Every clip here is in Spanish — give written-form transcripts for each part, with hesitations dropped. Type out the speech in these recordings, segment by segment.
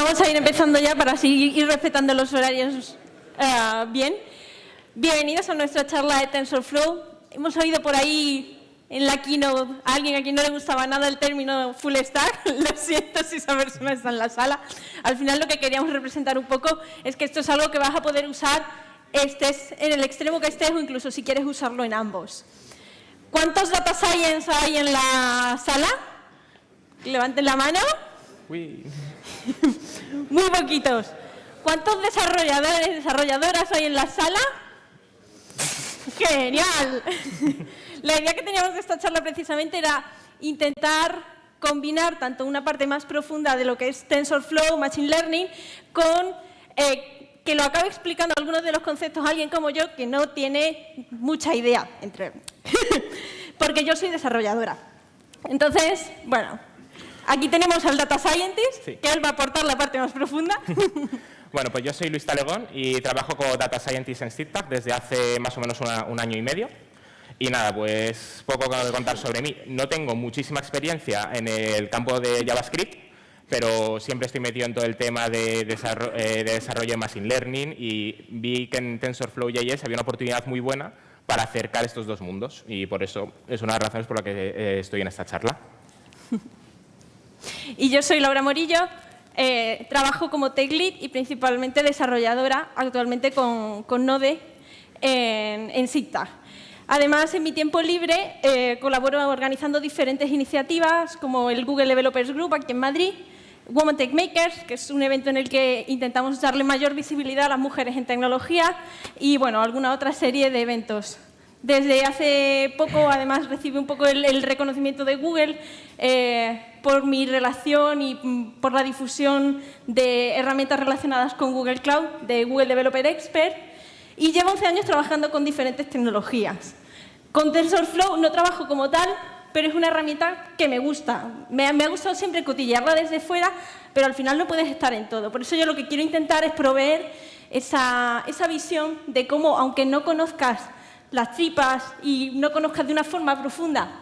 Vamos a ir empezando ya para así ir respetando los horarios bien. Bienvenidos a nuestra charla de TensorFlow. Hemos oído por ahí en la keynote a alguien a quien no le gustaba nada el término full stack. Lo siento si esa persona está en la sala. Al final lo que queríamos representar un poco es que esto es algo que vas a poder usar estés en el extremo que estés o incluso si quieres usarlo en ambos. ¿Cuántos data science hay en la sala? Levanten la mano. Uy. Muy poquitos. ¿Cuántos desarrolladores y desarrolladoras hay en la sala? ¡Genial! La idea que teníamos de esta charla precisamente era intentar combinar tanto una parte más profunda de lo que es TensorFlow, Machine Learning, con que lo acabe explicando algunos de los conceptos a alguien como yo que no tiene mucha idea, porque yo soy desarrolladora. Entonces, bueno, aquí tenemos al Data Scientist, sí, que él va a aportar la parte más profunda. Bueno, pues yo soy Luis Talegón y trabajo como Data Scientist en SIGTAG desde hace más o menos un año y medio. Y nada, pues poco que contar sobre mí. No tengo muchísima experiencia en el campo de JavaScript, pero siempre estoy metido en todo el tema de desarrollo de Machine Learning y vi que en TensorFlow.js había una oportunidad muy buena para acercar estos dos mundos y por eso es una de las razones por las que estoy en esta charla. Y yo soy Laura Morillo, trabajo como Tech Lead y principalmente desarrolladora actualmente con Node en SIGTAG. Además, en mi tiempo libre colaboro organizando diferentes iniciativas como el Google Developers Group aquí en Madrid, Women Tech Makers, que es un evento en el que intentamos darle mayor visibilidad a las mujeres en tecnología y bueno, alguna otra serie de eventos. Desde hace poco, además, recibí un poco el reconocimiento de Google por mi relación y por la difusión de herramientas relacionadas con Google Cloud, de Google Developer Expert, y llevo 11 años trabajando con diferentes tecnologías. Con TensorFlow no trabajo como tal, pero es una herramienta que me gusta. Me ha gustado siempre cotillearla desde fuera, pero al final no puedes estar en todo. Por eso yo lo que quiero intentar es proveer esa visión de cómo, aunque no conozcas las tripas y no conozcas de una forma profunda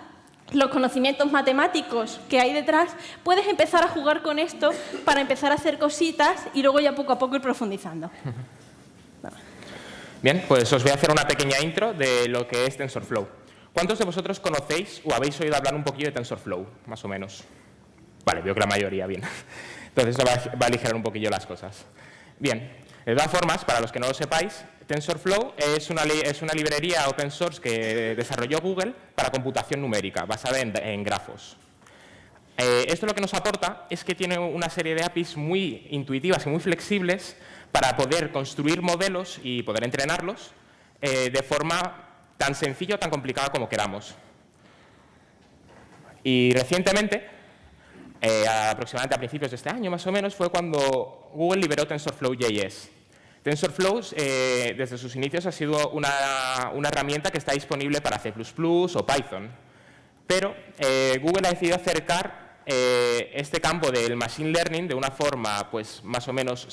los conocimientos matemáticos que hay detrás, puedes empezar a jugar con esto para empezar a hacer cositas y luego ya poco a poco ir profundizando. Bien, pues os voy a hacer una pequeña intro de lo que es TensorFlow. ¿Cuántos de vosotros conocéis o habéis oído hablar un poquillo de TensorFlow, más o menos? Vale, veo que la mayoría, bien. Entonces esto va a aligerar un poquillo las cosas. Bien, de todas formas, para los que no lo sepáis, TensorFlow es una librería open source que desarrolló Google para computación numérica, basada en grafos. Esto lo que nos aporta es que tiene una serie de APIs muy intuitivas y muy flexibles para poder construir modelos y poder entrenarlos de forma tan sencilla o tan complicada como queramos. Y recientemente, aproximadamente a principios de este año más o menos, fue cuando Google liberó TensorFlow.js. TensorFlow, desde sus inicios, ha sido una herramienta que está disponible para C++ o Python. Pero Google ha decidido acercar este campo del Machine Learning de una forma pues, más o menos,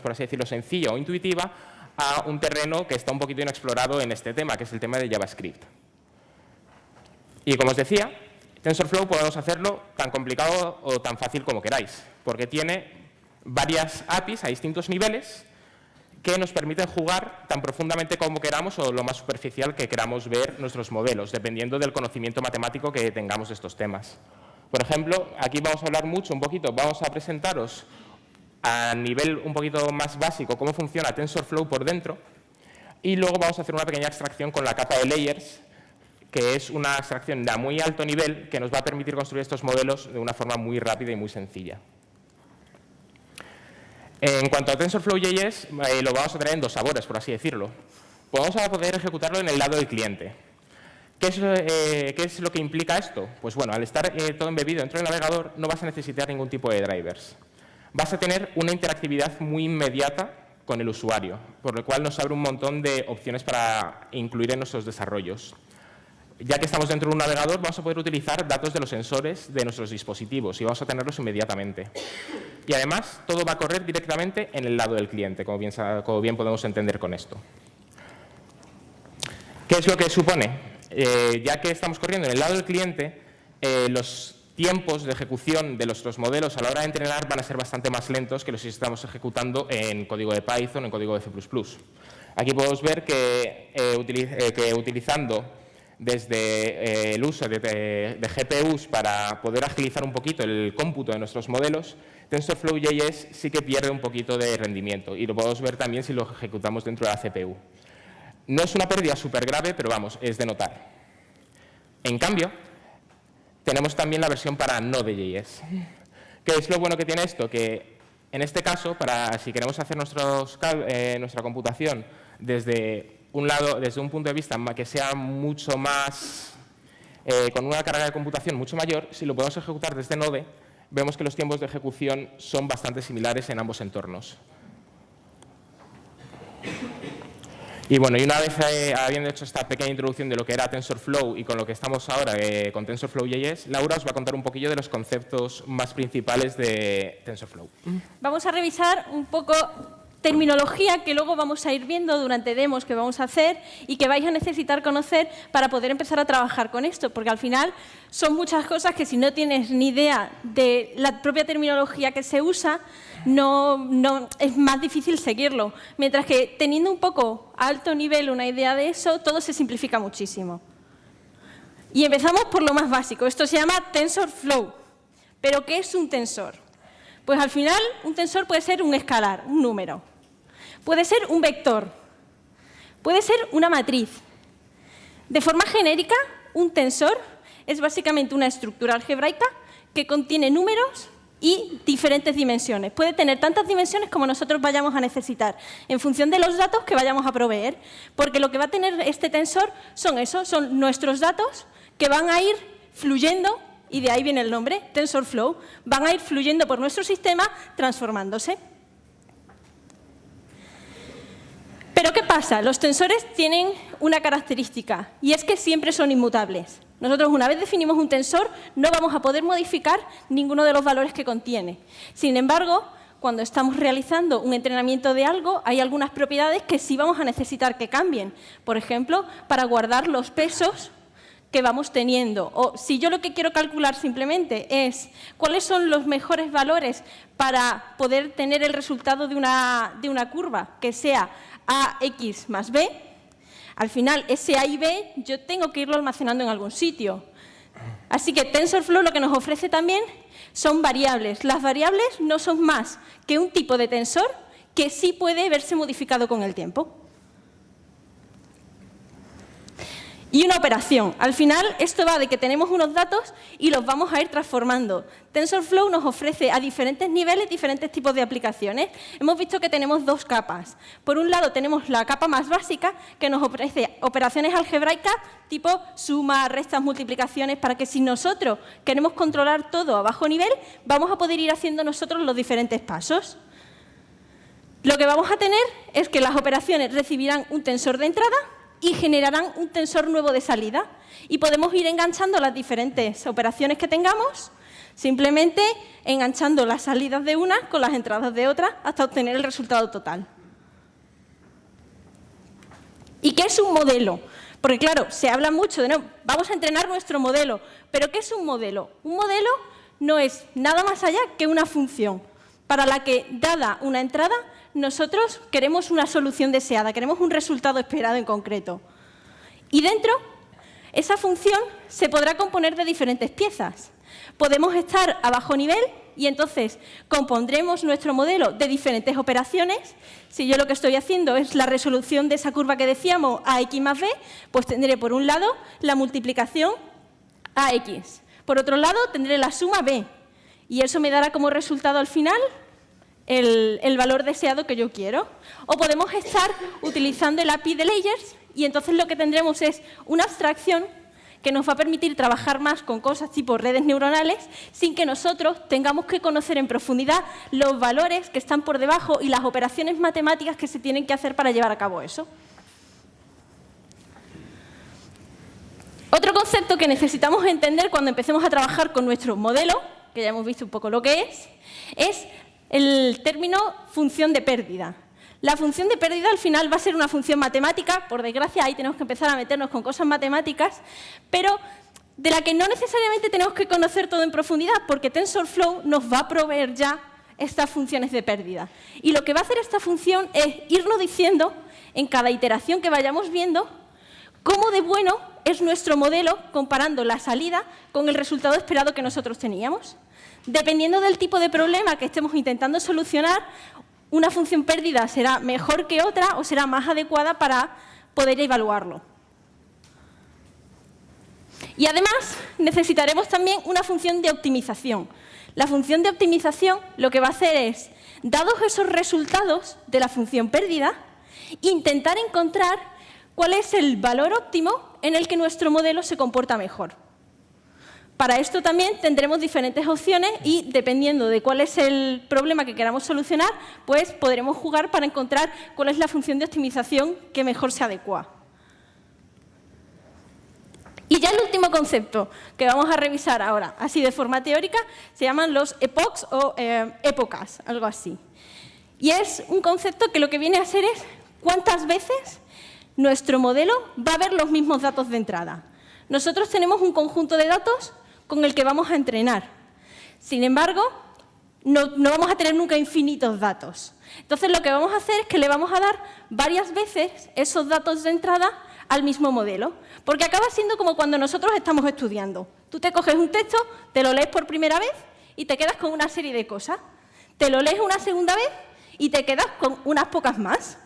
por así decirlo, sencilla o intuitiva a un terreno que está un poquito inexplorado en este tema, que es el tema de JavaScript. Y como os decía, TensorFlow podemos hacerlo tan complicado o tan fácil como queráis, porque tiene varias APIs a distintos niveles que nos permiten jugar tan profundamente como queramos o lo más superficial que queramos ver nuestros modelos, dependiendo del conocimiento matemático que tengamos de estos temas. Por ejemplo, aquí vamos a hablar vamos a presentaros a nivel un poquito más básico cómo funciona TensorFlow por dentro y luego vamos a hacer una pequeña extracción con la capa de layers, que es una abstracción de muy alto nivel que nos va a permitir construir estos modelos de una forma muy rápida y muy sencilla. En cuanto a TensorFlow.js, lo vamos a tener en dos sabores, por así decirlo. Vamos a poder ejecutarlo en el lado del cliente. ¿Qué es lo que implica esto? Pues bueno, al estar todo embebido dentro del navegador, no vas a necesitar ningún tipo de drivers. Vas a tener una interactividad muy inmediata con el usuario, por lo cual nos abre un montón de opciones para incluir en nuestros desarrollos. Ya que estamos dentro de un navegador, vamos a poder utilizar datos de los sensores de nuestros dispositivos y vamos a tenerlos inmediatamente. Y además, todo va a correr directamente en el lado del cliente, como bien podemos entender con esto. ¿Qué es lo que supone? Ya que estamos corriendo en el lado del cliente, los tiempos de ejecución de nuestros modelos a la hora de entrenar van a ser bastante más lentos que los que estamos ejecutando en código de Python o en código de C++. Aquí podemos ver que utilizando desde el uso de GPUs para poder agilizar un poquito el cómputo de nuestros modelos, TensorFlow.js sí que pierde un poquito de rendimiento y lo podemos ver también si lo ejecutamos dentro de la CPU. No es una pérdida súper grave, pero vamos, es de notar. En cambio, tenemos también la versión para Node.js. ¿Qué es lo bueno que tiene esto? Que en este caso, si queremos hacer nuestra computación desde un punto de vista que sea mucho más, con una carga de computación mucho mayor, si lo podemos ejecutar desde Node, vemos que los tiempos de ejecución son bastante similares en ambos entornos. Y bueno, y una vez habiendo hecho esta pequeña introducción de lo que era TensorFlow y con lo que estamos ahora con TensorFlow.js, Laura os va a contar un poquillo de los conceptos más principales de TensorFlow. Vamos a revisar un poco terminología que luego vamos a ir viendo durante demos que vamos a hacer y que vais a necesitar conocer para poder empezar a trabajar con esto, porque al final son muchas cosas que si no tienes ni idea de la propia terminología que se usa, no es más difícil seguirlo. Mientras que teniendo un poco a alto nivel una idea de eso, todo se simplifica muchísimo. Y empezamos por lo más básico. Esto se llama TensorFlow. ¿Pero qué es un tensor? Pues al final un tensor puede ser un escalar, un número. Puede ser un vector. Puede ser una matriz. De forma genérica, un tensor es básicamente una estructura algebraica que contiene números y diferentes dimensiones. Puede tener tantas dimensiones como nosotros vayamos a necesitar, en función de los datos que vayamos a proveer, porque lo que va a tener este tensor son nuestros datos que van a ir fluyendo, y de ahí viene el nombre, TensorFlow, van a ir fluyendo por nuestro sistema, transformándose. Pero ¿qué pasa? Los tensores tienen una característica, y es que siempre son inmutables. Nosotros, una vez definimos un tensor, no vamos a poder modificar ninguno de los valores que contiene. Sin embargo, cuando estamos realizando un entrenamiento de algo, hay algunas propiedades que sí vamos a necesitar que cambien. Por ejemplo, para guardar los pesos que vamos teniendo. O si yo lo que quiero calcular simplemente es cuáles son los mejores valores para poder tener el resultado de una curva que sea AX más B, al final ese A y B yo tengo que irlo almacenando en algún sitio. Así que TensorFlow lo que nos ofrece también son variables. Las variables no son más que un tipo de tensor que sí puede verse modificado con el tiempo. Y una operación. Al final, esto va de que tenemos unos datos y los vamos a ir transformando. TensorFlow nos ofrece a diferentes niveles diferentes tipos de aplicaciones. Hemos visto que tenemos dos capas. Por un lado, tenemos la capa más básica, que nos ofrece operaciones algebraicas tipo suma, restas, multiplicaciones, para que si nosotros queremos controlar todo a bajo nivel, vamos a poder ir haciendo nosotros los diferentes pasos. Lo que vamos a tener es que las operaciones recibirán un tensor de entrada y generarán un tensor nuevo de salida. Y podemos ir enganchando las diferentes operaciones que tengamos, simplemente enganchando las salidas de una con las entradas de otra hasta obtener el resultado total. ¿Y qué es un modelo? Porque claro, se habla mucho de, no, vamos a entrenar nuestro modelo. ¿Pero qué es un modelo? Un modelo no es nada más allá que una función para la que, dada una entrada, nosotros queremos una solución deseada, queremos un resultado esperado en concreto. Y dentro, esa función se podrá componer de diferentes piezas. Podemos estar a bajo nivel y entonces compondremos nuestro modelo de diferentes operaciones. Si yo lo que estoy haciendo es la resolución de esa curva que decíamos, AX más B, pues tendré por un lado la multiplicación AX. Por otro lado, tendré la suma B. Y eso me dará como resultado al final el valor deseado que yo quiero. O podemos estar utilizando el API de Layers y entonces lo que tendremos es una abstracción que nos va a permitir trabajar más con cosas tipo redes neuronales sin que nosotros tengamos que conocer en profundidad los valores que están por debajo y las operaciones matemáticas que se tienen que hacer para llevar a cabo eso. Otro concepto que necesitamos entender cuando empecemos a trabajar con nuestro modelo, que ya hemos visto un poco lo que es el término función de pérdida. La función de pérdida al final va a ser una función matemática, por desgracia ahí tenemos que empezar a meternos con cosas matemáticas, pero de la que no necesariamente tenemos que conocer todo en profundidad, porque TensorFlow nos va a proveer ya estas funciones de pérdida. Y lo que va a hacer esta función es irnos diciendo, en cada iteración que vayamos viendo, cómo de bueno es nuestro modelo comparando la salida con el resultado esperado que nosotros teníamos. Dependiendo del tipo de problema que estemos intentando solucionar, una función pérdida será mejor que otra o será más adecuada para poder evaluarlo. Y además necesitaremos también una función de optimización. La función de optimización lo que va a hacer es, dados esos resultados de la función pérdida, intentar encontrar cuál es el valor óptimo en el que nuestro modelo se comporta mejor. Para esto también tendremos diferentes opciones y, dependiendo de cuál es el problema que queramos solucionar, pues podremos jugar para encontrar cuál es la función de optimización que mejor se adecua. Y ya el último concepto que vamos a revisar ahora, así de forma teórica, se llaman los epochs o épocas, algo así. Y es un concepto que lo que viene a ser es cuántas veces nuestro modelo va a ver los mismos datos de entrada. Nosotros tenemos un conjunto de datos con el que vamos a entrenar. Sin embargo, no vamos a tener nunca infinitos datos. Entonces, lo que vamos a hacer es que le vamos a dar varias veces esos datos de entrada al mismo modelo, porque acaba siendo como cuando nosotros estamos estudiando. Tú te coges un texto, te lo lees por primera vez y te quedas con una serie de cosas. Te lo lees una segunda vez y te quedas con unas pocas más.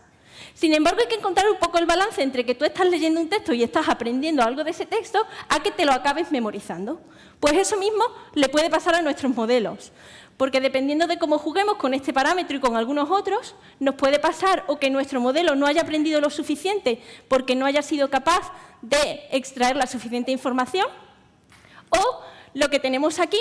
Sin embargo, hay que encontrar un poco el balance entre que tú estás leyendo un texto y estás aprendiendo algo de ese texto a que te lo acabes memorizando. Pues eso mismo le puede pasar a nuestros modelos, porque dependiendo de cómo juguemos con este parámetro y con algunos otros, nos puede pasar o que nuestro modelo no haya aprendido lo suficiente porque no haya sido capaz de extraer la suficiente información, o lo que tenemos aquí,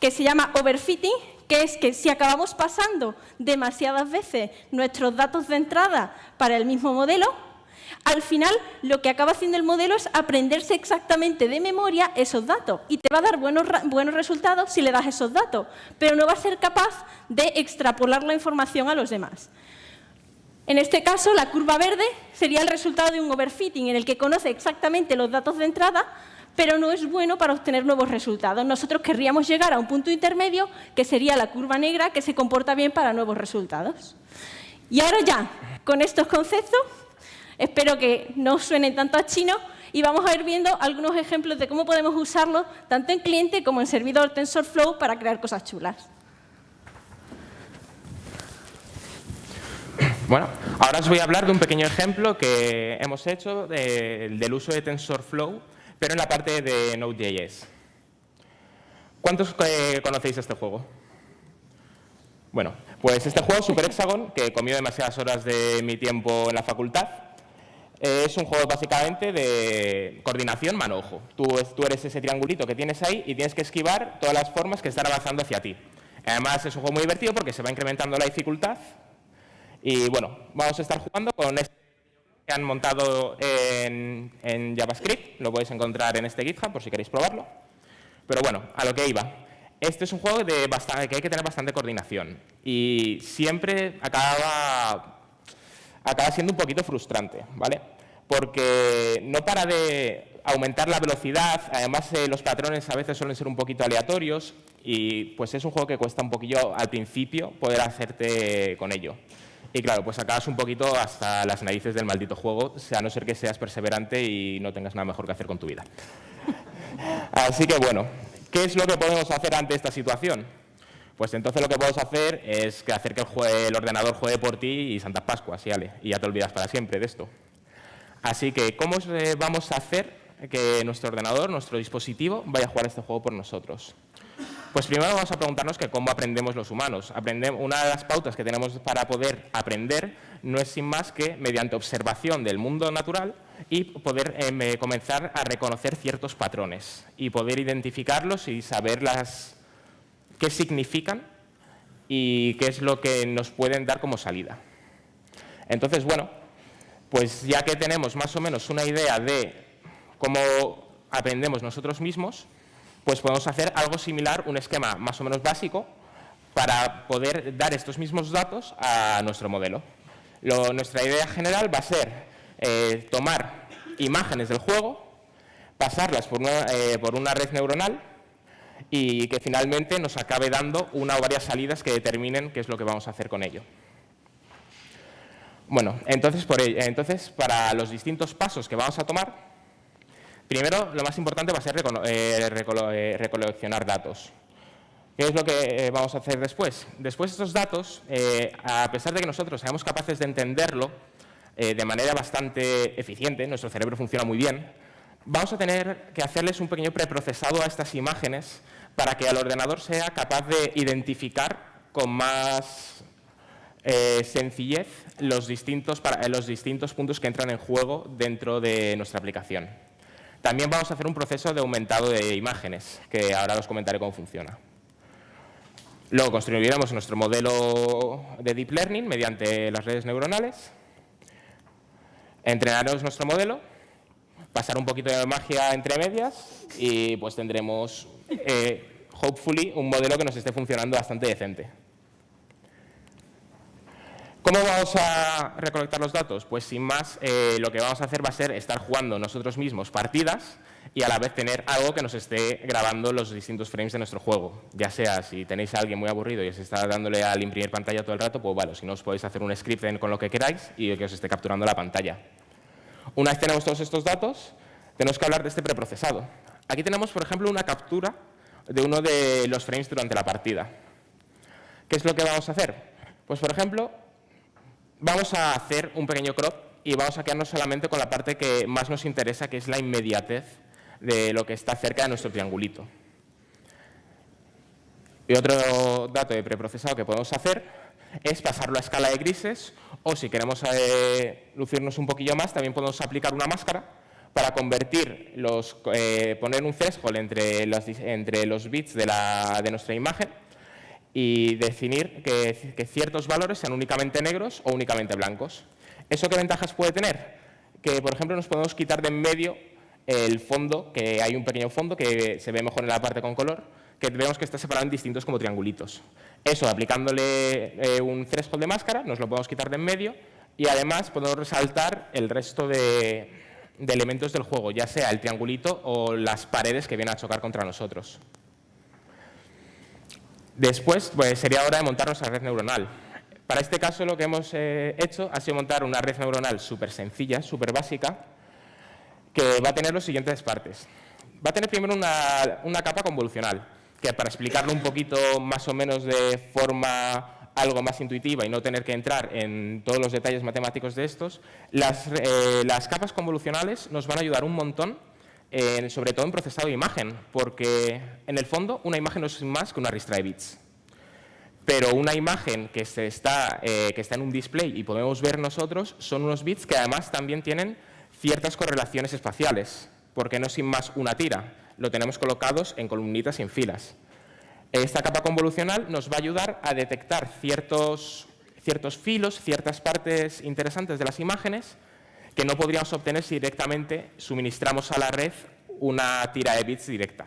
que se llama overfitting, que es que si acabamos pasando demasiadas veces nuestros datos de entrada para el mismo modelo, al final lo que acaba haciendo el modelo es aprenderse exactamente de memoria esos datos y te va a dar buenos resultados si le das esos datos, pero no va a ser capaz de extrapolar la información a los demás. En este caso, la curva verde sería el resultado de un overfitting en el que conoce exactamente los datos de entrada, pero no es bueno para obtener nuevos resultados. Nosotros querríamos llegar a un punto intermedio, que sería la curva negra, que se comporta bien para nuevos resultados. Y ahora ya, con estos conceptos, espero que no os suenen tanto a chino y vamos a ir viendo algunos ejemplos de cómo podemos usarlo tanto en cliente como en servidor TensorFlow para crear cosas chulas. Bueno, ahora os voy a hablar de un pequeño ejemplo que hemos hecho del uso de TensorFlow, pero en la parte de Node.js. ¿Cuántos conocéis este juego? Bueno, pues este juego, Super Hexagon, que comió demasiadas horas de mi tiempo en la facultad, es un juego básicamente de coordinación mano-ojo. Tú eres ese triangulito que tienes ahí y tienes que esquivar todas las formas que están avanzando hacia ti. Además, es un juego muy divertido porque se va incrementando la dificultad. Y bueno, vamos a estar jugando con este que han montado en JavaScript. Lo podéis encontrar en este GitHub por si queréis probarlo. Pero bueno, a lo que iba. Este es un juego que hay que tener bastante coordinación y siempre acaba siendo un poquito frustrante, ¿vale? Porque no para de aumentar la velocidad, además los patrones a veces suelen ser un poquito aleatorios y pues es un juego que cuesta un poquillo al principio poder hacerte con ello. Y claro, pues acabas un poquito hasta las narices del maldito juego, a no ser que seas perseverante y no tengas nada mejor que hacer con tu vida. Así que bueno, ¿qué es lo que podemos hacer ante esta situación? Pues entonces lo que podemos hacer es hacer que el ordenador juegue por ti y Santas Pascuas, y ya te olvidas para siempre de esto. Así que, ¿cómo vamos a hacer que nuestro ordenador, nuestro dispositivo, vaya a jugar este juego por nosotros? Pues primero vamos a preguntarnos que cómo aprendemos los humanos. Una de las pautas que tenemos para poder aprender no es sin más que mediante observación del mundo natural y poder comenzar a reconocer ciertos patrones y poder identificarlos y saber qué significan y qué es lo que nos pueden dar como salida. Entonces, bueno, pues ya que tenemos más o menos una idea de cómo aprendemos nosotros mismos, pues podemos hacer algo similar, un esquema más o menos básico, para poder dar estos mismos datos a nuestro modelo. Nuestra idea general va a ser tomar imágenes del juego, pasarlas por una red neuronal y que finalmente nos acabe dando una o varias salidas que determinen qué es lo que vamos a hacer con ello. Bueno, entonces para los distintos pasos que vamos a tomar, primero lo más importante va a ser recoleccionar datos. ¿Qué es lo que vamos a hacer después? Después estos datos, a pesar de que nosotros seamos capaces de entenderlo de manera bastante eficiente, nuestro cerebro funciona muy bien, vamos a tener que hacerles un pequeño preprocesado a estas imágenes para que el ordenador sea capaz de identificar con más sencillez los distintos puntos que entran en juego dentro de nuestra aplicación. También vamos a hacer un proceso de aumentado de imágenes, que ahora os comentaré cómo funciona. Luego construiremos nuestro modelo de Deep Learning mediante las redes neuronales. Entrenaremos nuestro modelo, pasar un poquito de magia entre medias y pues tendremos, hopefully, un modelo que nos esté funcionando bastante decente. ¿Cómo vamos a recolectar los datos? Pues sin más, lo que vamos a hacer va a ser estar jugando nosotros mismos partidas y a la vez tener algo que nos esté grabando los distintos frames de nuestro juego. Ya sea, si tenéis a alguien muy aburrido y os está dándole al imprimir pantalla todo el rato, pues vale, si no os podéis hacer un script con lo que queráis y que os esté capturando la pantalla. Una vez tenemos todos estos datos, tenemos que hablar de este preprocesado. Aquí tenemos, por ejemplo, una captura de uno de los frames durante la partida. ¿Qué es lo que vamos a hacer? Pues, por ejemplo, vamos a hacer un pequeño crop y vamos a quedarnos solamente con la parte que más nos interesa, que es la inmediatez de lo que está cerca de nuestro triangulito. Y otro dato de preprocesado que podemos hacer es pasarlo a escala de grises, o si queremos lucirnos un poquillo más, también podemos aplicar una máscara para convertir poner un threshold entre los bits de nuestra imagen y definir que ciertos valores sean únicamente negros o únicamente blancos. ¿Eso qué ventajas puede tener? Que, por ejemplo, nos podemos quitar de en medio el fondo, que hay un pequeño fondo que se ve mejor en la parte con color, que vemos que está separado en distintos como triangulitos. Eso, aplicándole un threshold de máscara, nos lo podemos quitar de en medio y además podemos resaltar el resto de elementos del juego, ya sea el triangulito o las paredes que vienen a chocar contra nosotros. Después, pues, sería hora de montar nuestra red neuronal. Para este caso, lo que hemos hecho ha sido montar una red neuronal súper sencilla, súper básica, que va a tener las siguientes partes. Va a tener primero una capa convolucional, que para explicarlo un poquito más o menos de forma algo más intuitiva y no tener que entrar en todos los detalles matemáticos de estos, las capas convolucionales nos van a ayudar un montón, sobre todo en procesado de imagen, porque en el fondo una imagen no es más que una ristra de bits. Pero una imagen que está en un display y podemos ver nosotros son unos bits que además también tienen ciertas correlaciones espaciales, porque no es sin más una tira, lo tenemos colocados en columnitas y en filas. Esta capa convolucional nos va a ayudar a detectar ciertos filos, ciertas partes interesantes de las imágenes que no podríamos obtener si directamente suministramos a la red una tira de bits directa.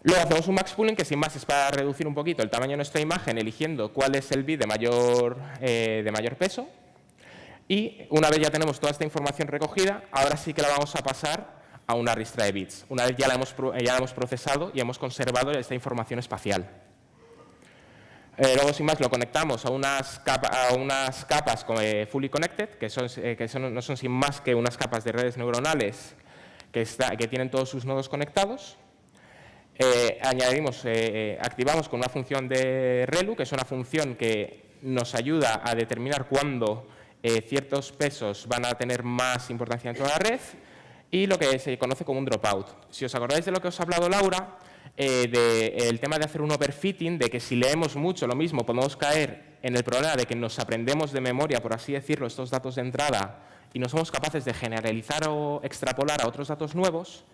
Luego hacemos un max pooling, que sin más es para reducir un poquito el tamaño de nuestra imagen, eligiendo cuál es el bit de mayor peso. Y una vez ya tenemos toda esta información recogida, ahora sí que la vamos a pasar a una ristra de bits. Una vez ya la hemos procesado y hemos conservado esta información espacial. Luego, sin más, lo conectamos a unas capas fully connected, que no son sin más que unas capas de redes neuronales que tienen todos sus nodos conectados. Activamos con una función de ReLU, que es una función que nos ayuda a determinar cuándo ciertos pesos van a tener más importancia dentro de la red, y lo que se conoce como un dropout. Si os acordáis de lo que os ha hablado Laura, del tema de hacer un overfitting, de que si leemos mucho lo mismo podemos caer en el problema de que nos aprendemos de memoria, por así decirlo, estos datos de entrada y no somos capaces de generalizar o extrapolar a otros datos nuevos.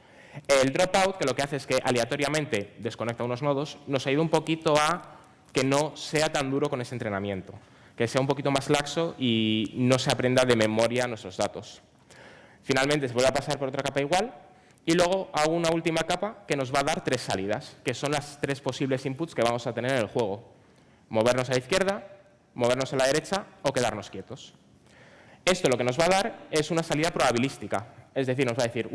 El dropout, que lo que hace es que aleatoriamente desconecta unos nodos, nos ayuda un poquito a que no sea tan duro con ese entrenamiento, que sea un poquito más laxo y no se aprenda de memoria nuestros datos. Finalmente se vuelve a pasar por otra capa igual y luego hago una última capa que nos va a dar 3 salidas, que son las 3 posibles inputs que vamos a tener en el juego: movernos a la izquierda, movernos a la derecha o quedarnos quietos. Esto lo que nos va a dar es una salida probabilística. Es decir, nos va a decir,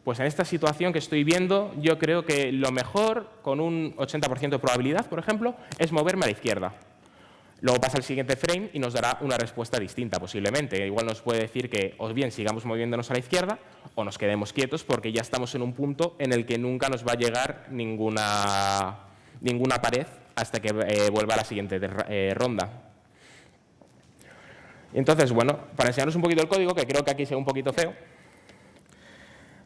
pues en esta situación que estoy viendo, yo creo que lo mejor, con un 80% de probabilidad, por ejemplo, es moverme a la izquierda. Luego pasa el siguiente frame y nos dará una respuesta distinta, posiblemente. Igual nos puede decir que o bien sigamos moviéndonos a la izquierda o nos quedemos quietos porque ya estamos en un punto en el que nunca nos va a llegar ninguna pared hasta que vuelva a la siguiente ronda. Entonces, bueno, para enseñaros un poquito el código, que creo que aquí se ve un poquito feo,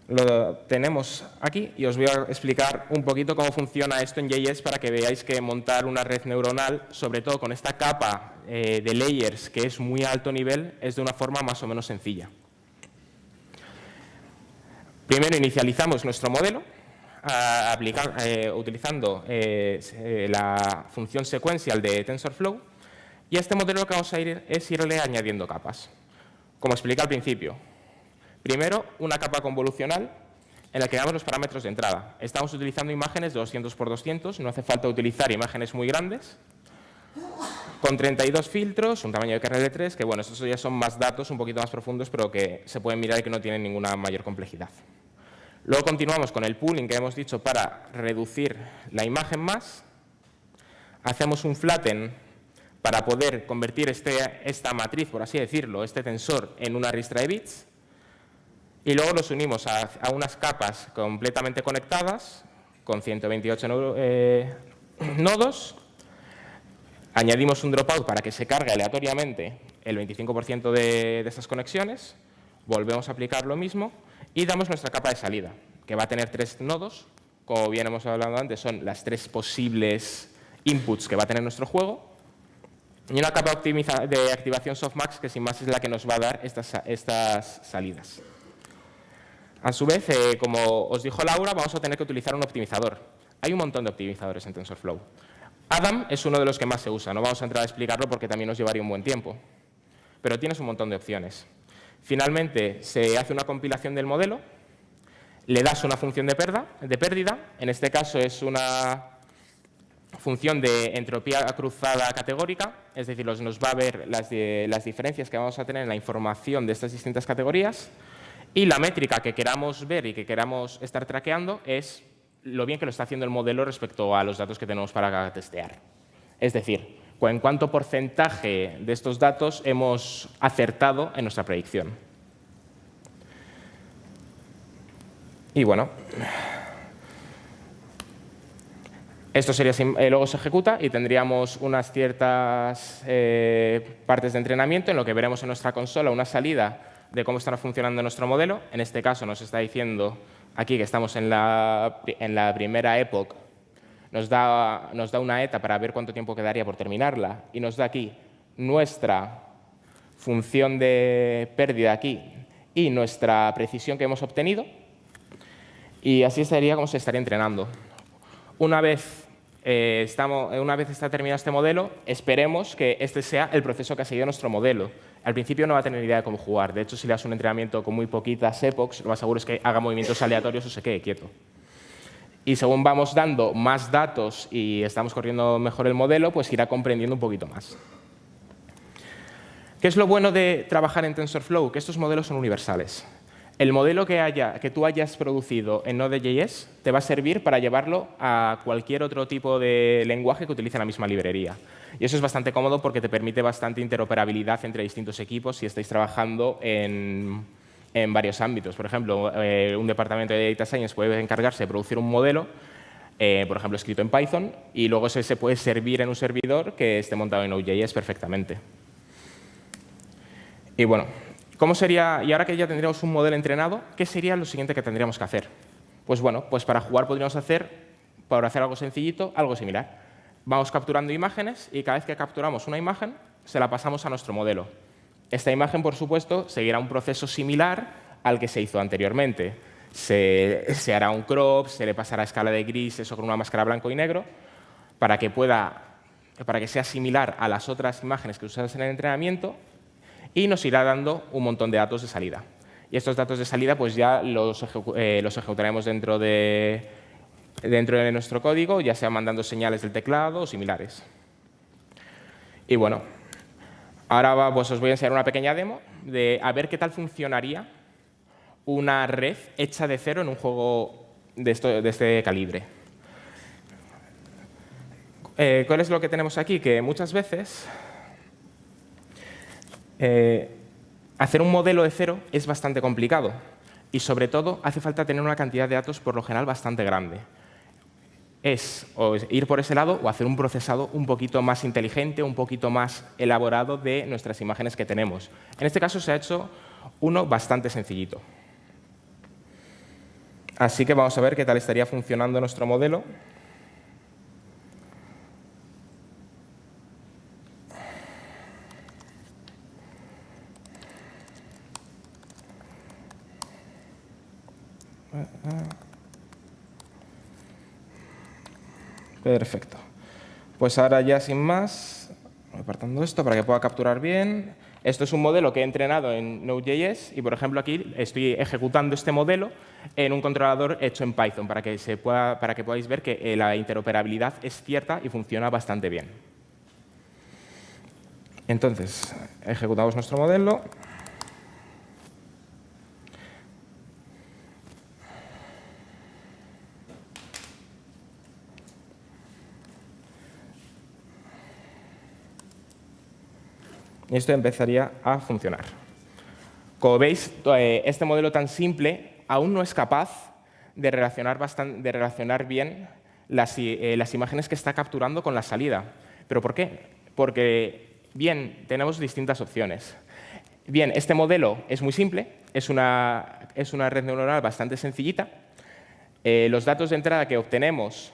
lo tenemos aquí y os voy a explicar un poquito cómo funciona esto en JS para que veáis que montar una red neuronal, sobre todo con esta capa de layers que es muy alto nivel, es de una forma más o menos sencilla. Primero inicializamos nuestro modelo utilizando la función sequential de TensorFlow y a este modelo lo que vamos a irle añadiendo capas. Como expliqué al principio, primero una capa convolucional en la que damos los parámetros de entrada. Estamos utilizando imágenes de 200 x 200, no hace falta utilizar imágenes muy grandes, con 32 filtros, un tamaño de kernel de 3, que bueno, estos ya son más datos un poquito más profundos, pero que se pueden mirar y que no tienen ninguna mayor complejidad. Luego continuamos con el pooling que hemos dicho para reducir la imagen más. Hacemos un flatten para poder convertir esta matriz, por así decirlo, este tensor, en una ristra de bits. Y luego los unimos a unas capas completamente conectadas, con 128 nodos. Añadimos un dropout para que se cargue aleatoriamente el 25% de esas conexiones. Volvemos a aplicar lo mismo y damos nuestra capa de salida, que va a tener 3 nodos. Como bien hemos hablado antes, son las 3 posibles inputs que va a tener nuestro juego. Y una capa de activación softmax, que sin más es la que nos va a dar estas salidas. A su vez, como os dijo Laura, vamos a tener que utilizar un optimizador. Hay un montón de optimizadores en TensorFlow. Adam es uno de los que más se usa. No vamos a entrar a explicarlo porque también nos llevaría un buen tiempo. Pero tienes un montón de opciones. Finalmente, se hace una compilación del modelo, le das una función de pérdida. En este caso es una función de entropía cruzada categórica, es decir, nos va a ver las diferencias que vamos a tener en la información de estas distintas categorías. Y la métrica que queramos ver y que queramos estar traqueando es lo bien que lo está haciendo el modelo respecto a los datos que tenemos para testear. Es decir, en cuánto porcentaje de estos datos hemos acertado en nuestra predicción. Y bueno, esto sería, luego se ejecuta y tendríamos unas ciertas partes de entrenamiento en lo que veremos en nuestra consola una salida de cómo está funcionando nuestro modelo. En este caso nos está diciendo aquí que estamos en la primera epoch, nos da una ETA para ver cuánto tiempo quedaría por terminarla y nos da aquí nuestra función de pérdida aquí y nuestra precisión que hemos obtenido. Y así sería como se estaría entrenando. Una vez está terminado este modelo, esperemos que este sea el proceso que ha seguido nuestro modelo. Al principio no va a tener idea de cómo jugar. De hecho, si le das un entrenamiento con muy poquitas epochs, lo más seguro es que haga movimientos aleatorios o se quede quieto. Y según vamos dando más datos y estamos corriendo mejor el modelo, pues irá comprendiendo un poquito más. ¿Qué es lo bueno de trabajar en TensorFlow? Que estos modelos son universales. El modelo que tú hayas producido en Node.js te va a servir para llevarlo a cualquier otro tipo de lenguaje que utilice la misma librería. Y eso es bastante cómodo porque te permite bastante interoperabilidad entre distintos equipos si estáis trabajando en varios ámbitos. Por ejemplo, un departamento de Data Science puede encargarse de producir un modelo, por ejemplo, escrito en Python, y luego se puede servir en un servidor que esté montado en Node.js perfectamente. Y bueno, ¿cómo sería? Y ahora que ya tendríamos un modelo entrenado, ¿qué sería lo siguiente que tendríamos que hacer? Pues bueno, pues para jugar podríamos hacer, para hacer algo sencillito, algo similar. Vamos capturando imágenes y cada vez que capturamos una imagen, se la pasamos a nuestro modelo. Esta imagen, por supuesto, seguirá un proceso similar al que se hizo anteriormente. Se hará un crop, se le pasará a escala de grises o con una máscara blanco y negro para que sea similar a las otras imágenes que usas en el entrenamiento y nos irá dando un montón de datos de salida. Y estos datos de salida pues ya los ejecutaremos dentro de nuestro código, ya sea mandando señales del teclado o similares. Y bueno, ahora pues os voy a enseñar una pequeña demo de a ver qué tal funcionaría una red hecha de cero en un juego de este calibre. ¿Cuál es lo que tenemos aquí? Que muchas veces hacer un modelo de cero es bastante complicado y, sobre todo, hace falta tener una cantidad de datos por lo general bastante grande. Es o ir por ese lado o hacer un procesado un poquito más inteligente, un poquito más elaborado de nuestras imágenes que tenemos. En este caso se ha hecho uno bastante sencillito. Así que vamos a ver qué tal estaría funcionando nuestro modelo. Perfecto. Pues ahora ya sin más, voy apartando esto para que pueda capturar bien. Esto es un modelo que he entrenado en Node.js y, por ejemplo, aquí estoy ejecutando este modelo en un controlador hecho en Python para que podáis ver que la interoperabilidad es cierta y funciona bastante bien. Entonces, ejecutamos nuestro modelo. Y esto empezaría a funcionar. Como veis, este modelo tan simple aún no es capaz de relacionar bien las imágenes que está capturando con la salida. ¿Pero por qué? Porque, bien, tenemos distintas opciones. Bien, este modelo es muy simple, es una red neuronal bastante sencillita. Los datos de entrada que obtenemos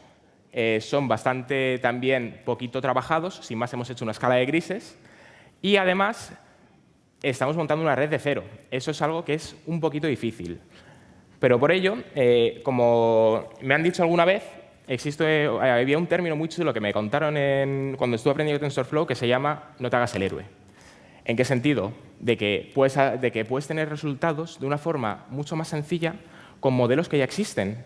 son bastante también poquito trabajados, sin más hemos hecho una escala de grises. Y además, estamos montando una red de cero. Eso es algo que es un poquito difícil. Pero por ello, como me han dicho alguna vez, había un término muy chulo que me contaron cuando estuve aprendiendo TensorFlow que se llama "no te hagas el héroe". ¿En qué sentido? De que puedes tener resultados de una forma mucho más sencilla con modelos que ya existen.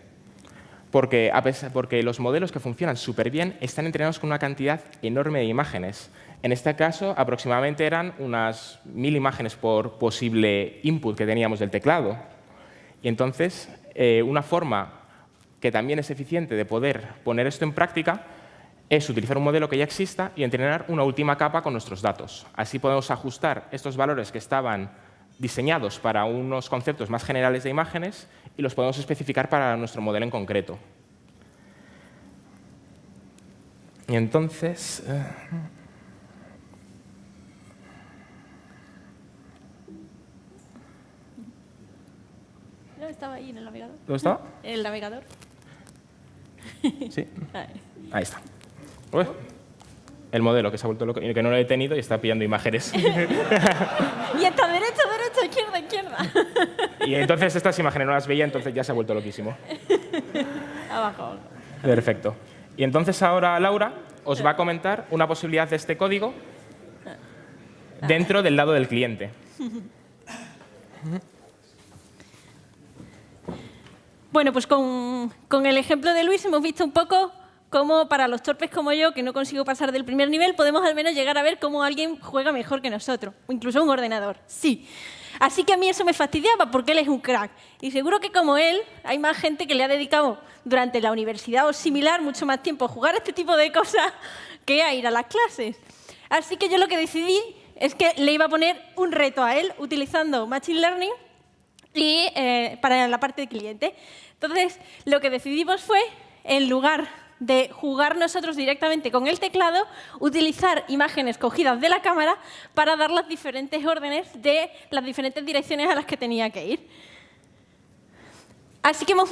Porque los modelos que funcionan súper bien están entrenados con una cantidad enorme de imágenes. En este caso, aproximadamente eran unas 1000 imágenes por posible input que teníamos del teclado. Y entonces, una forma que también es eficiente de poder poner esto en práctica es utilizar un modelo que ya exista y entrenar una última capa con nuestros datos. Así podemos ajustar estos valores que estaban diseñados para unos conceptos más generales de imágenes y los podemos especificar para nuestro modelo en concreto. Y entonces... No, estaba ahí en el navegador. ¿Dónde estaba? En el navegador. Sí. Ahí está. Uy. El modelo que se ha vuelto loco, que no lo he detenido y está pillando imágenes. Y está derecha, izquierda, izquierda. Y entonces estas imágenes no las veía, entonces ya se ha vuelto loquísimo. Abajo. Perfecto. Y entonces ahora Laura os va a comentar una posibilidad de este código dentro del lado del cliente. Bueno, pues con el ejemplo de Luis hemos visto un poco cómo para los torpes como yo, que no consigo pasar del primer nivel, podemos al menos llegar a ver cómo alguien juega mejor que nosotros, o incluso un ordenador. Sí. Así que a mí eso me fastidiaba porque él es un crack. Y seguro que como él hay más gente que le ha dedicado durante la universidad o similar mucho más tiempo a jugar este tipo de cosas que a ir a las clases. Así que yo lo que decidí es que le iba a poner un reto a él utilizando Machine Learning y, para la parte de cliente. Entonces, lo que decidimos fue, en lugar de jugar nosotros directamente con el teclado, utilizar imágenes cogidas de la cámara para dar las diferentes órdenes de las diferentes direcciones a las que tenía que ir. Así que hemos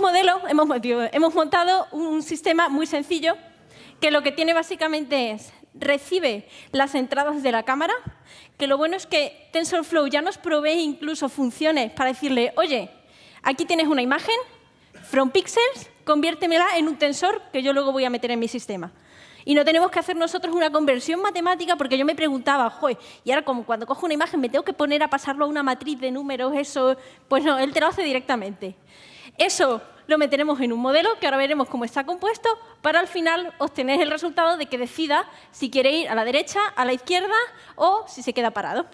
montado un sistema muy sencillo que lo que tiene básicamente es recibe las entradas de la cámara, que lo bueno es que TensorFlow ya nos provee incluso funciones para decirle, oye, aquí tienes una imagen, from pixels, conviértemela en un tensor que yo luego voy a meter en mi sistema. Y no tenemos que hacer nosotros una conversión matemática porque yo me preguntaba, joder, y ahora como cuando cojo una imagen me tengo que poner a pasarlo a una matriz de números, eso, pues no, él te lo hace directamente. Eso lo meteremos en un modelo que ahora veremos cómo está compuesto para al final obtener el resultado de que decida si quiere ir a la derecha, a la izquierda o si se queda parado.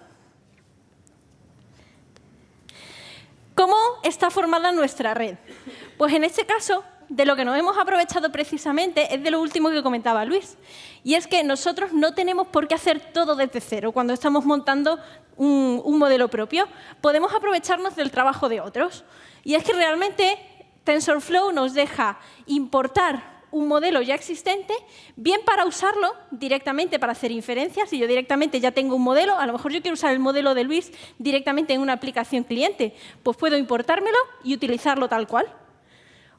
¿Cómo está formada nuestra red? Pues en este caso, de lo que nos hemos aprovechado precisamente es de lo último que comentaba Luis. Y es que nosotros no tenemos por qué hacer todo desde cero cuando estamos montando un modelo propio. Podemos aprovecharnos del trabajo de otros. Y es que realmente TensorFlow nos deja importar un modelo ya existente, bien para usarlo directamente para hacer inferencias. Si yo directamente ya tengo un modelo, a lo mejor yo quiero usar el modelo de Luis directamente en una aplicación cliente, pues puedo importármelo y utilizarlo tal cual.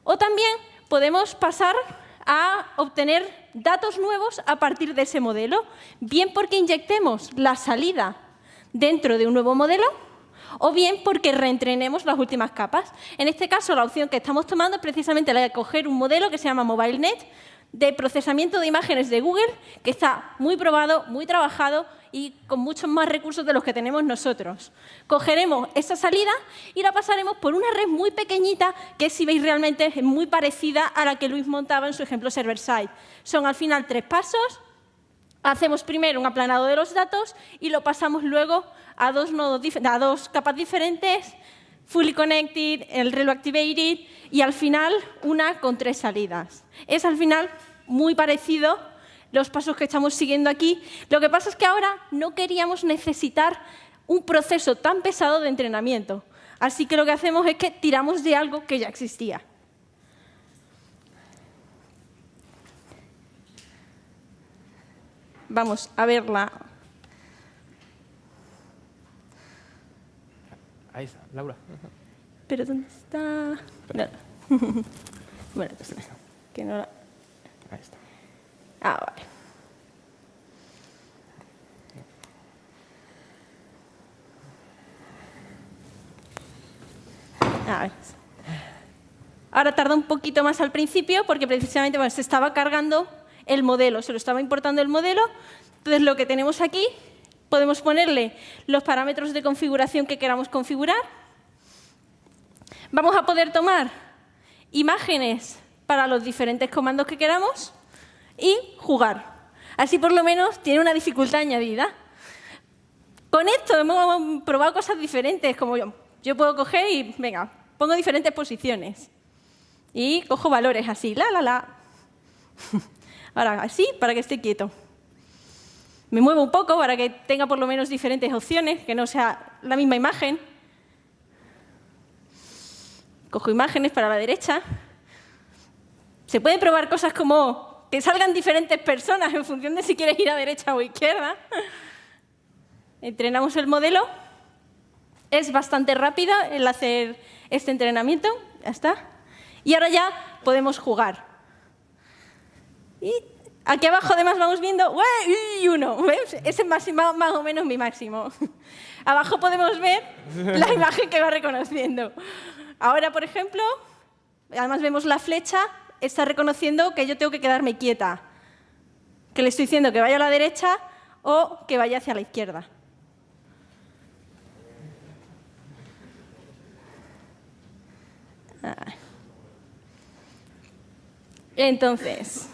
O también podemos pasar a obtener datos nuevos a partir de ese modelo, bien porque inyectemos la salida dentro de un nuevo modelo, o bien porque reentrenemos las últimas capas. En este caso, la opción que estamos tomando es precisamente la de coger un modelo que se llama MobileNet, de procesamiento de imágenes de Google, que está muy probado, muy trabajado y con muchos más recursos de los que tenemos nosotros. Cogeremos esa salida y la pasaremos por una red muy pequeñita que, si veis, realmente es muy parecida a la que Luis montaba en su ejemplo server-side. Son al final 3 pasos. Hacemos primero un aplanado de los datos y lo pasamos luego a dos capas diferentes, fully connected, el relay activated y al final una con 3 salidas. Es al final muy parecido los pasos que estamos siguiendo aquí. Lo que pasa es que ahora no queríamos necesitar un proceso tan pesado de entrenamiento. Así que lo que hacemos es que tiramos de algo que ya existía. Vamos a verla. Ahí está, Laura. ¿Pero dónde está? No. Bueno, que no la... Ahí está. Ah, vale. A ver. Ahora tarda un poquito más al principio porque precisamente se estaba cargando el modelo, se lo estaba importando el modelo. Entonces, lo que tenemos aquí, podemos ponerle los parámetros de configuración que queramos configurar. Vamos a poder tomar imágenes para los diferentes comandos que queramos y jugar. Así, por lo menos, tiene una dificultad añadida. Con esto hemos probado cosas diferentes, como yo puedo coger y, venga, pongo diferentes posiciones. Y cojo valores así, la. Ahora, así, para que esté quieto. Me muevo un poco para que tenga por lo menos diferentes opciones, que no sea la misma imagen. Cojo imágenes para la derecha. Se pueden probar cosas como que salgan diferentes personas en función de si quieres ir a derecha o izquierda. Entrenamos el modelo. Es bastante rápido el hacer este entrenamiento. Ya está. Y ahora ya podemos jugar. Y aquí abajo además vamos viendo y 1. ¿Ves? Ese es más o menos mi máximo. Abajo podemos ver la imagen que va reconociendo. Ahora, por ejemplo, además vemos la flecha, está reconociendo que yo tengo que quedarme quieta. Que le estoy diciendo que vaya a la derecha o que vaya hacia la izquierda. Entonces,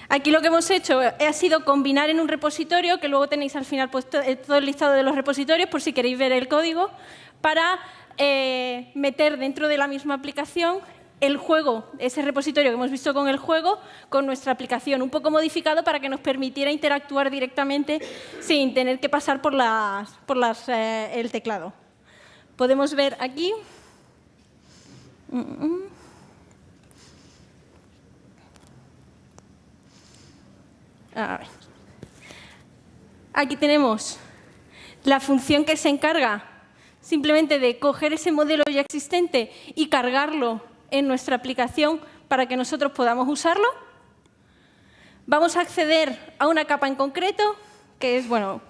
aquí lo que hemos hecho ha sido combinar en un repositorio, que luego tenéis al final pues, todo el listado de los repositorios, por si queréis ver el código, para meter dentro de la misma aplicación el juego, ese repositorio que hemos visto con el juego, con nuestra aplicación, un poco modificado para que nos permitiera interactuar directamente sin tener que pasar por el teclado. Podemos ver aquí. A ver. Aquí tenemos la función que se encarga simplemente de coger ese modelo ya existente y cargarlo en nuestra aplicación para que nosotros podamos usarlo. Vamos a acceder a una capa en concreto, que es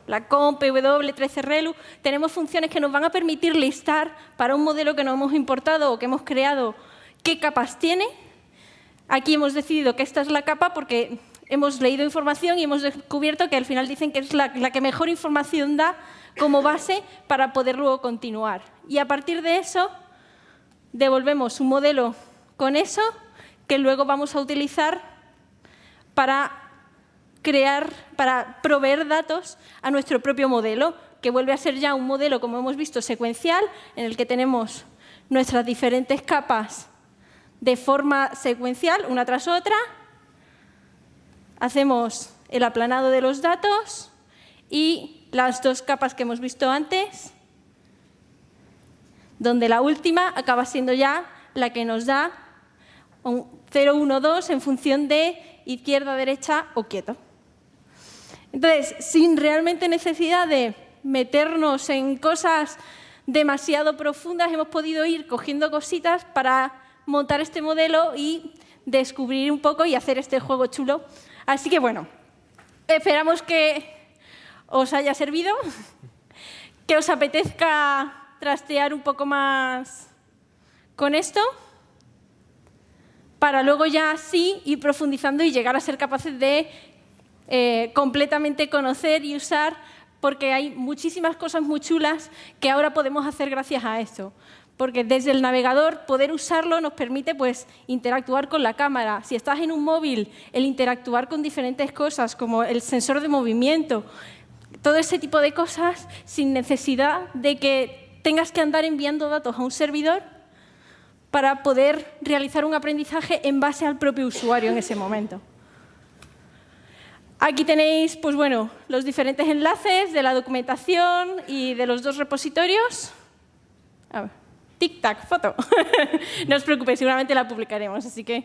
la comp, PW13ReLU. Tenemos funciones que nos van a permitir listar para un modelo que no hemos importado o que hemos creado qué capas tiene. Aquí hemos decidido que esta es la capa porque hemos leído información y hemos descubierto que al final dicen que es la que mejor información da como base para poder luego continuar. Y a partir de eso, devolvemos un modelo con eso que luego vamos a utilizar para proveer datos a nuestro propio modelo. que vuelve a ser ya un modelo, como hemos visto, secuencial, en el que tenemos nuestras diferentes capas de forma secuencial, una tras otra. Hacemos el aplanado de los datos y las dos capas que hemos visto antes, donde la última acaba siendo ya la que nos da un 0, 1, 2 en función de izquierda, derecha o quieto. Entonces, sin realmente necesidad de meternos en cosas demasiado profundas, hemos podido ir cogiendo cositas para montar este modelo y descubrir un poco y hacer este juego chulo. Así que, bueno, esperamos que os haya servido, que os apetezca trastear un poco más con esto, para luego ya sí ir profundizando y llegar a ser capaces de completamente conocer y usar, porque hay muchísimas cosas muy chulas que ahora podemos hacer gracias a esto. Porque desde el navegador poder usarlo nos permite pues, interactuar con la cámara. Si estás en un móvil, el interactuar con diferentes cosas, como el sensor de movimiento, todo ese tipo de cosas sin necesidad de que tengas que andar enviando datos a un servidor para poder realizar un aprendizaje en base al propio usuario en ese momento. Aquí tenéis pues, bueno, los diferentes enlaces de la documentación y de los dos repositorios. A ver. Tic-tac, foto. No os preocupéis, seguramente la publicaremos, así que...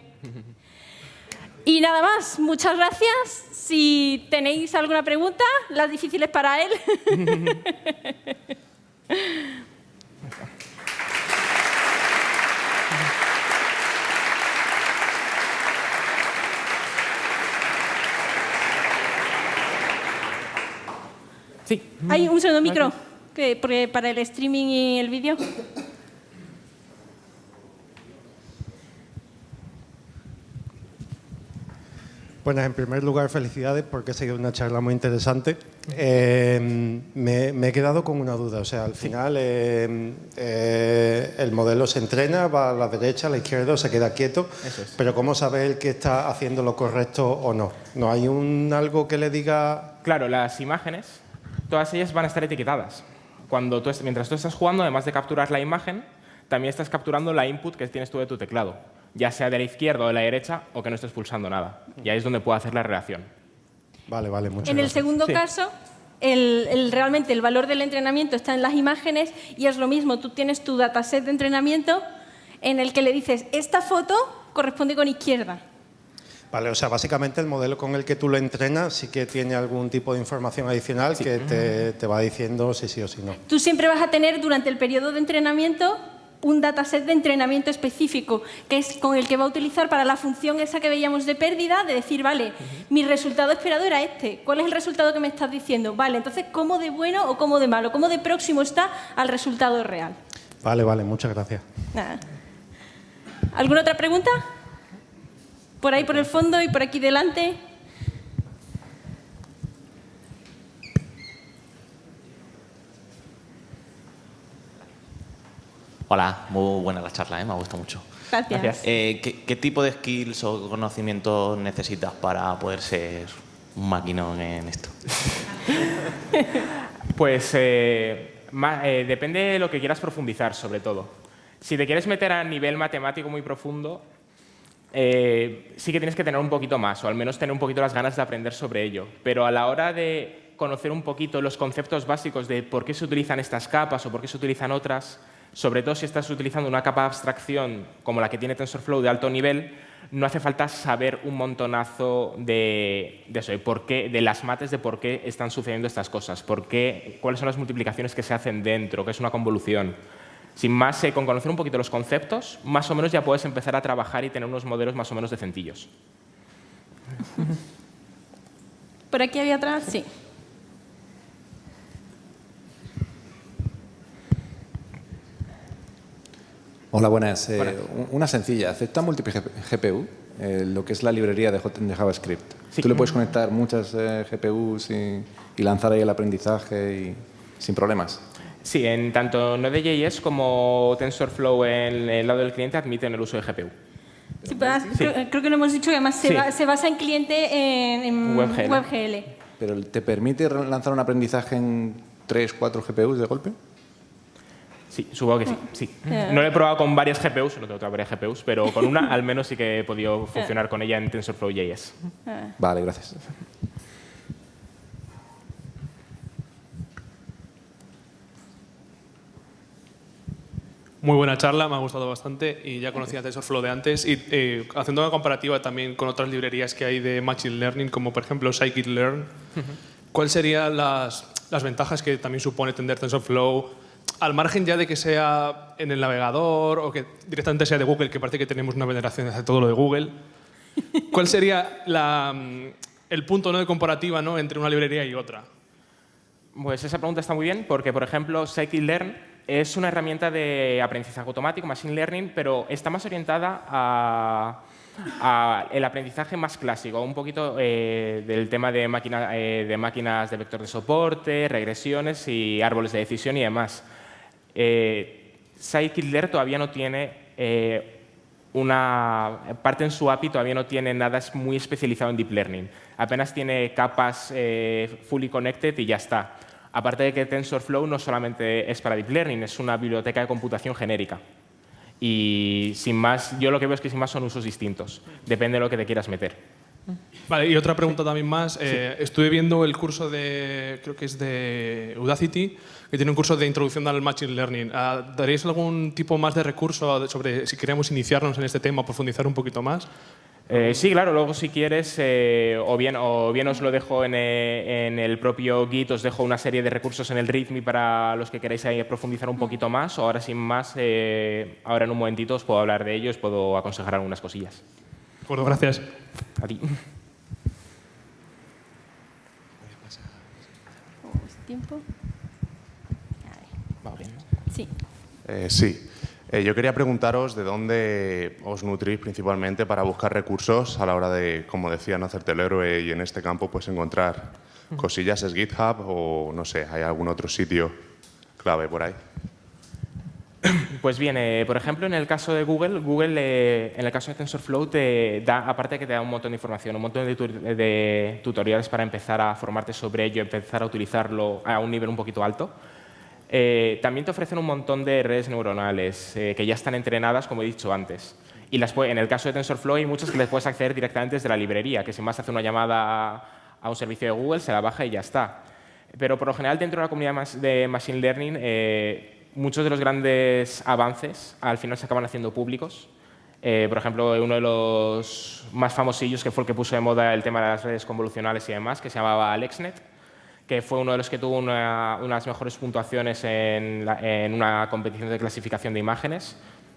Y nada más, muchas gracias. Si tenéis alguna pregunta, las difíciles para él. Sí. Hay un segundo micro porque para el streaming y el vídeo. Bueno, en primer lugar, felicidades porque ha sido una charla muy interesante. Me he quedado con una duda. O sea, al final el modelo se entrena, va a la derecha, a la izquierda, se queda quieto. Eso es. Pero ¿cómo sabe él que está haciendo lo correcto o no? ¿No hay algo que le diga...? Claro, las imágenes, todas ellas van a estar etiquetadas. Mientras tú estás jugando, además de capturar la imagen, también estás capturando la input que tienes tú de tu teclado, ya sea de la izquierda o de la derecha, o que no estés pulsando nada. Y ahí es donde puedo hacer la relación. Vale, muchas gracias. En el segundo caso, realmente el valor del entrenamiento está en las imágenes y es lo mismo. Tú tienes tu dataset de entrenamiento en el que le dices, esta foto corresponde con izquierda. Vale, o sea, básicamente el modelo con el que tú lo entrenas sí que tiene algún tipo de información adicional que te va diciendo si sí o si no. Tú siempre vas a tener durante el periodo de entrenamiento un dataset de entrenamiento específico, que es con el que va a utilizar para la función esa que veíamos de pérdida, de decir, vale, mi resultado esperado era este. ¿Cuál es el resultado que me estás diciendo? Vale, entonces, ¿cómo de bueno o cómo de malo? ¿Cómo de próximo está al resultado real? Vale, muchas gracias. Nada. ¿Alguna otra pregunta? Por ahí por el fondo y por aquí delante. Hola, muy buena la charla, me ha gustado mucho. Gracias. ¿Qué tipo de skills o conocimientos necesitas para poder ser un maquinón en esto? Pues depende de lo que quieras profundizar, sobre todo. Si te quieres meter a nivel matemático muy profundo, sí que tienes que tener un poquito más, o al menos tener un poquito las ganas de aprender sobre ello. Pero a la hora de conocer un poquito los conceptos básicos de por qué se utilizan estas capas o por qué se utilizan otras, sobre todo si estás utilizando una capa de abstracción como la que tiene TensorFlow de alto nivel, no hace falta saber un montonazo de eso, de las mates de por qué están sucediendo estas cosas, cuáles son las multiplicaciones que se hacen dentro, qué es una convolución. Sin más, con conocer un poquito los conceptos, más o menos ya puedes empezar a trabajar y tener unos modelos más o menos decentillos. ¿Por aquí había atrás? Sí. Hola, buenas. Una sencilla. ¿Acepta múltiple GPU? Lo que es la librería de JavaScript. Sí. Tú le puedes conectar muchas GPUs y lanzar ahí el aprendizaje sin problemas. Sí, tanto Node.js como TensorFlow en el lado del cliente admiten el uso de GPU. Sí, creo que lo hemos dicho, que además se basa en cliente en WebGL. WebGL. Pero ¿te permite lanzar un aprendizaje en 3, 4 GPUs de golpe? Sí, supongo que sí. Sí. No lo he probado con varias GPUs, no tengo varias GPUs, pero con una al menos sí que he podido funcionar con ella en TensorFlow.js. Vale, gracias. Muy buena charla, me ha gustado bastante y ya conocía TensorFlow de antes y haciendo una comparativa también con otras librerías que hay de Machine Learning, como por ejemplo Scikit-learn, ¿cuáles serían las ventajas que también supone tener TensorFlow al margen ya de que sea en el navegador o que directamente sea de Google, que parece que tenemos una veneración hacia todo lo de Google? ¿Cuál sería el punto, ¿no?, de comparativa, ¿no?, entre una librería y otra? Pues esa pregunta está muy bien porque, por ejemplo, Scikit-learn es una herramienta de aprendizaje automático, Machine Learning, pero está más orientada a el aprendizaje más clásico, un poquito del tema de máquinas de vector de soporte, regresiones y árboles de decisión y demás. Scikit-learn todavía no tiene una parte en su API, todavía no tiene nada muy especializado en Deep Learning. Apenas tiene capas fully connected y ya está. Aparte de que TensorFlow no solamente es para Deep Learning, es una biblioteca de computación genérica. Y sin más, yo lo que veo es que sin más son usos distintos. Depende de lo que te quieras meter. Vale, y otra pregunta también más. Estuve viendo el curso creo que es de Udacity, que tiene un curso de introducción al Machine Learning. ¿Daríais algún tipo más de recurso sobre si queremos iniciarnos en este tema, profundizar un poquito más? Sí, claro, luego si quieres, o bien os lo dejo en el propio Git, os dejo una serie de recursos en el README para los que queráis profundizar un poquito más, o ahora sin más, ahora en un momentito os puedo hablar de ello, os puedo aconsejar algunas cosillas. De acuerdo, gracias. A ti. ¿Tiempo? Va bien. Sí. Sí. Yo quería preguntaros de dónde os nutrís principalmente para buscar recursos a la hora de, como decía, no hacerte el héroe y en este campo pues encontrar cosillas. ¿Es GitHub o no sé, hay algún otro sitio clave por ahí? Pues bien, por ejemplo, en el caso de Google, en el caso de TensorFlow, te da, aparte de que te da un montón de información, un montón de tutoriales para empezar a formarte sobre ello, empezar a utilizarlo a un nivel un poquito alto. También te ofrecen un montón de redes neuronales que ya están entrenadas, como he dicho antes. Y en el caso de TensorFlow hay muchas que les puedes acceder directamente desde la librería, que sin más hace una llamada a un servicio de Google, se la baja y ya está. Pero por lo general dentro de la comunidad de Machine Learning, muchos de los grandes avances al final se acaban haciendo públicos. Por ejemplo, uno de los más famosillos, que fue el que puso de moda el tema de las redes convolucionales y demás, que se llamaba AlexNet, que fue uno de los que tuvo unas mejores puntuaciones en una competición de clasificación de imágenes.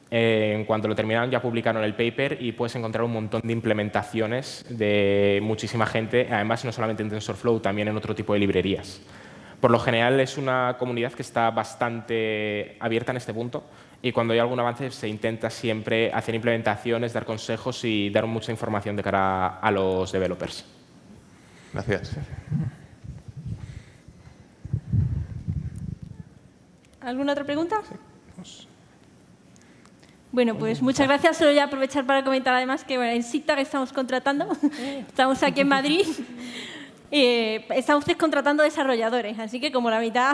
En cuanto lo terminaron ya publicaron el paper y puedes encontrar un montón de implementaciones de muchísima gente, además no solamente en TensorFlow, también en otro tipo de librerías. Por lo general es una comunidad que está bastante abierta en este punto y cuando hay algún avance se intenta siempre hacer implementaciones, dar consejos y dar mucha información de cara a los developers. Gracias. ¿Alguna otra pregunta? Bueno, pues muchas gracias. Solo voy a aprovechar para comentar además que en SIGTAG estamos contratando. Estamos aquí en Madrid. Estamos contratando desarrolladores, así que como la mitad,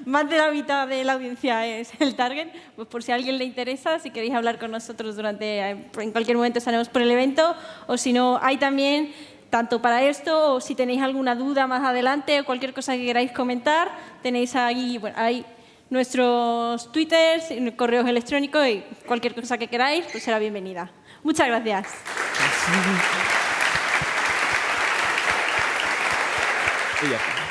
más de la mitad de la audiencia es el target, pues por si a alguien le interesa, si queréis hablar con nosotros en cualquier momento estaremos por el evento, o si no, hay también, tanto para esto, o si tenéis alguna duda más adelante, o cualquier cosa que queráis comentar, tenéis ahí, bueno, ahí nuestros twitters, correos electrónicos y cualquier cosa que queráis, pues será bienvenida. Muchas gracias. Y ya está.